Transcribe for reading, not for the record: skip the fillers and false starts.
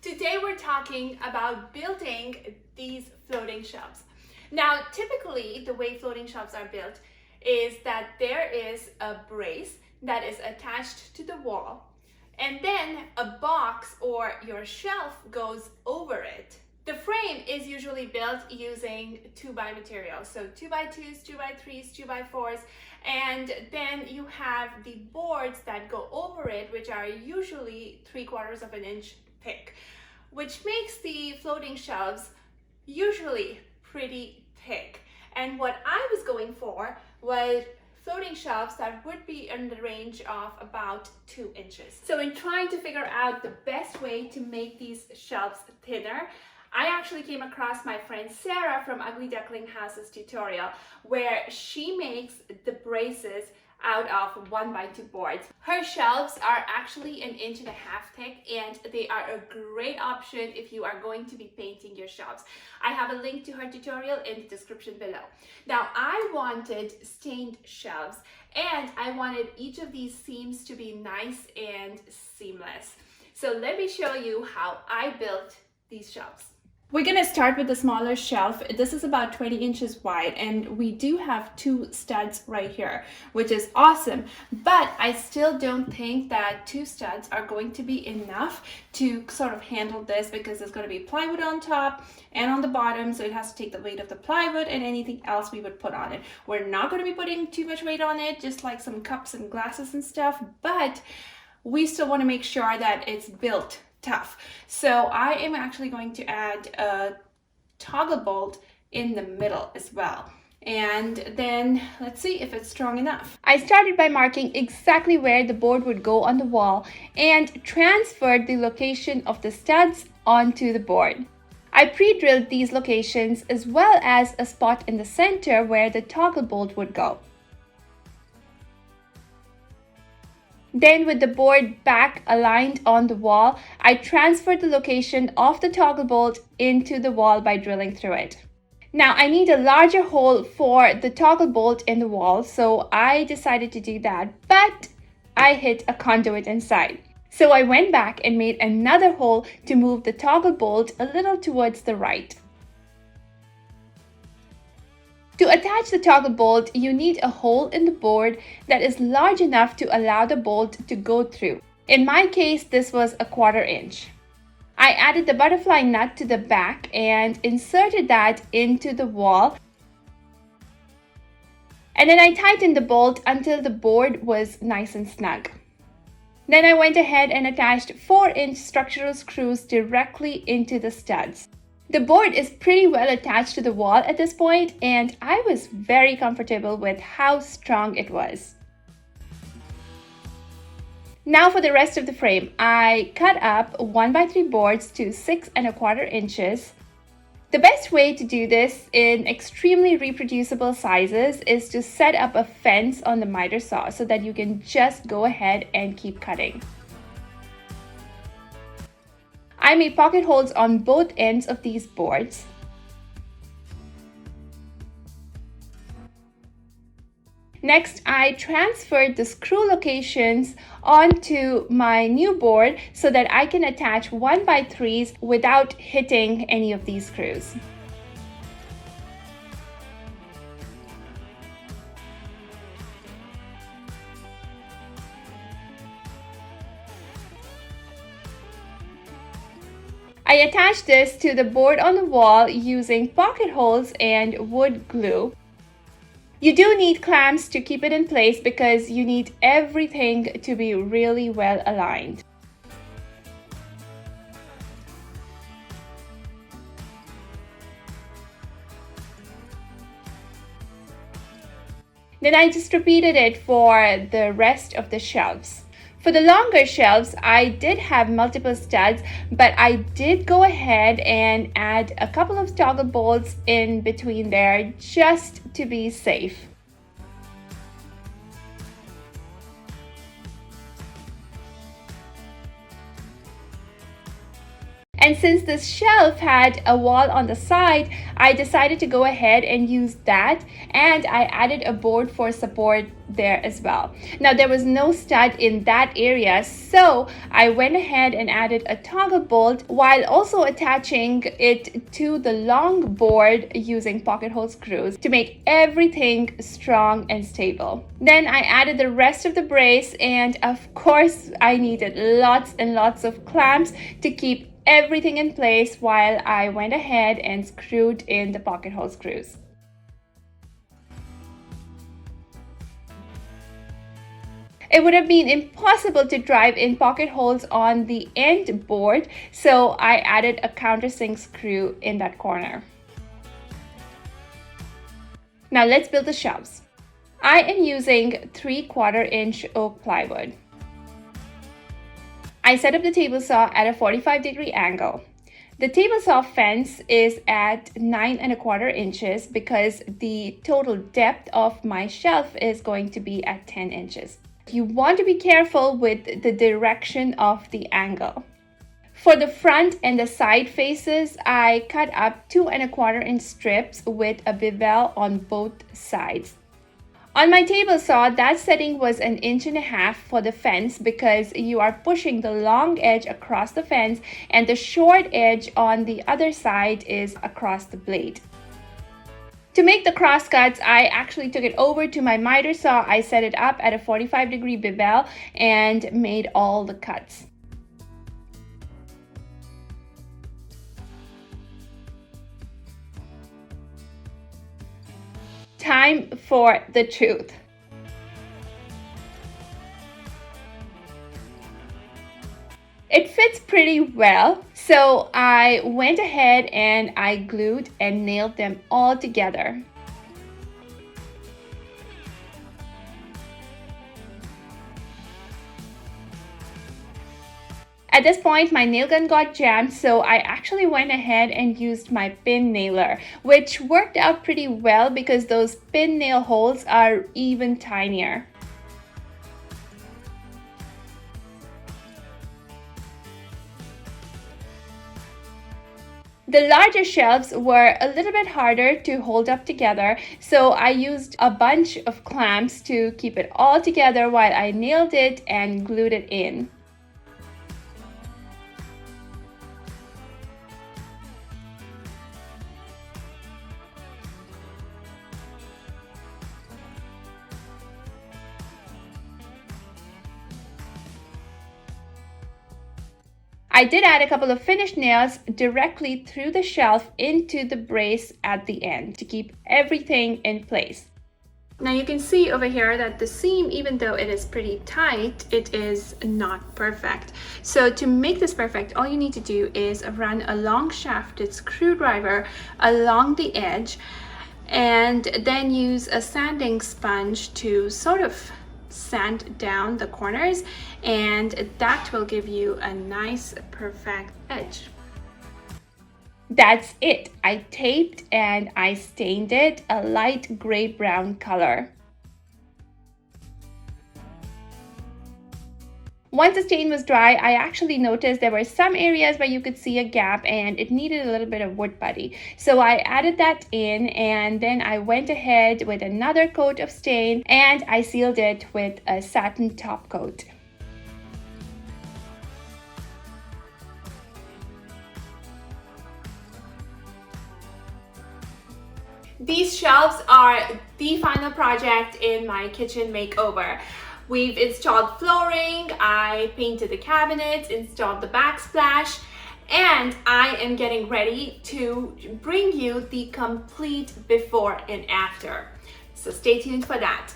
Today we're talking about building these floating shelves. Now, typically the way floating shelves are built is that there is a brace that is attached to the wall, and then a box or your shelf goes over it. The frame is usually built using 2x materials, so 2x2s, 2x3s, 2x4s, and then you have the boards that go over it, which are usually 3/4 of an inch thick, which makes the floating shelves usually pretty thick. And what I was going for was floating shelves that would be in the range of about 2 inches. So in trying to figure out the best way to make these shelves thinner, I actually came across my friend Sarah from Ugly Duckling House's tutorial, where she makes the braces out of 1x2 boards. Her shelves are actually 1.5 inches thick, and they are a great option if you are going to be painting your shelves. I have a link to her tutorial in the description below. Now, I wanted stained shelves, and I wanted each of these seams to be nice and seamless. So let me show you how I built these shelves. We're going to start with the smaller shelf. This is about 20 inches wide, and we do have 2 studs right here, which is awesome. But I still don't think that 2 studs are going to be enough to sort of handle this, because there's going to be plywood on top and on the bottom, so it has to take the weight of the plywood and anything else we would put on it. We're not going to be putting too much weight on it, just like some cups and glasses and stuff, but we still want to make sure that it's built tough. So I am actually going to add a toggle bolt in the middle as well. And then let's see if it's strong enough. I started by marking exactly where the board would go on the wall and transferred the location of the studs onto the board. I pre-drilled these locations as well as a spot in the center where the toggle bolt would go. Then, with the board back aligned on the wall, I transferred the location of the toggle bolt into the wall by drilling through it. Now, I need a larger hole for the toggle bolt in the wall, so I decided to do that, but I hit a conduit inside. So I went back and made another hole to move the toggle bolt a little towards the right. To attach the toggle bolt, you need a hole in the board that is large enough to allow the bolt to go through. In my case, this was 1/4 inch. I added the butterfly nut to the back and inserted that into the wall. And then I tightened the bolt until the board was nice and snug. Then I went ahead and attached 4-inch structural screws directly into the studs. The board is pretty well attached to the wall at this point, and I was very comfortable with how strong it was. Now for the rest of the frame, I cut up 1x3 boards to 6¼ inches. The best way to do this in extremely reproducible sizes is to set up a fence on the miter saw so that you can just go ahead and keep cutting. I made pocket holes on both ends of these boards. Next, I transferred the screw locations onto my new board so that I can attach 1x3s without hitting any of these screws. I attached this to the board on the wall using pocket holes and wood glue. You do need clamps to keep it in place because you need everything to be really well aligned. Then I just repeated it for the rest of the shelves. For the longer shelves, I did have multiple studs, but I did go ahead and add a couple of toggle bolts in between there just to be safe. And since this shelf had a wall on the side, I decided to go ahead and use that, and I added a board for support there as well. Now there was no stud in that area, so I went ahead and added a toggle bolt while also attaching it to the long board using pocket hole screws to make everything strong and stable. Then I added the rest of the brace, and of course I needed lots and lots of clamps to keep everything in place while I went ahead and screwed in the pocket hole screws. It would have been impossible to drive in pocket holes on the end board, so I added a countersink screw in that corner. Now let's build the shelves. I am using 3/4 inch oak plywood. I set up the table saw at a 45-degree angle. The table saw fence is at 9¼ inches because the total depth of my shelf is going to be at 10 inches. You want to be careful with the direction of the angle. For the front and the side faces, I cut up 2¼ inch strips with a bevel on both sides. On my table saw, that setting was 1.5 inches for the fence because you are pushing the long edge across the fence and the short edge on the other side is across the blade. To make the cross cuts, I actually took it over to my miter saw. I set it up at a 45-degree bevel and made all the cuts. Time for the truth. It fits pretty well, so I went ahead and I glued and nailed them all together. At this point, my nail gun got jammed, so I actually went ahead and used my pin nailer, which worked out pretty well because those pin nail holes are even tinier. The larger shelves were a little bit harder to hold up together, so I used a bunch of clamps to keep it all together while I nailed it and glued it in. I did add a couple of finished nails directly through the shelf into the brace at the end to keep everything in place. Now you can see over here that the seam, even though it is pretty tight, it is not perfect. So to make this perfect, all you need to do is run a long shafted screwdriver along the edge and then use a sanding sponge to sort of sand down the corners, and that will give you a nice perfect edge. That's it. I taped and I stained it a light gray brown color. Once the stain was dry, I actually noticed there were some areas where you could see a gap and it needed a little bit of wood putty. So I added that in, and then I went ahead with another coat of stain and I sealed it with a satin top coat. These shelves are the final project in my kitchen makeover. We've installed flooring, I painted the cabinets, installed the backsplash, and I am getting ready to bring you the complete before and after. So stay tuned for that.